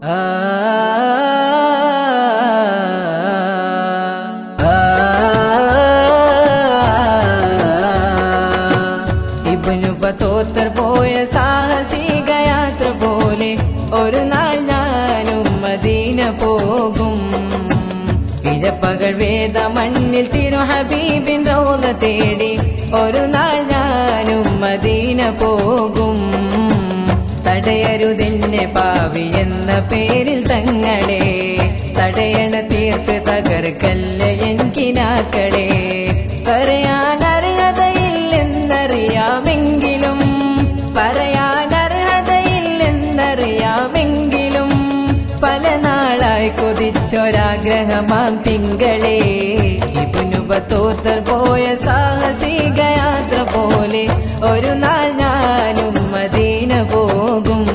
Ibnu Battuta പോയ സാഹസിക യാത്ര പോലെ ഒരു നാൾ ഞാനും മദീന പോകും. ഇരപ്പകൽ വേദ മണ്ണിൽ തിരു ഹബീബിൻ റൗള തേടി ഒരു നാൾ ഞാനും മദീന പോകും. തടയരുതെന്നെ പാവി എന്ന പേരിൽ തങ്ങളെ, തടയണ തീർത്ത് തകർക്കല്ല എനിക്കിനാക്കളെ. പറയാൻ അർഹതയില്ലെന്നറിയാമെങ്കിലും, പറയാൻ അർഹതയില്ലെന്നറിയാമെങ്കിലും പല നാളായി കൊതിച്ചൊരാഗ്രഹമാം തിങ്കളെ. ഇബ്നു ബത്തൂത്ത പോയ സാഹസിക യാത്ര പോലെ ഒരു നാൾ ഞാനും മദീന പോകും.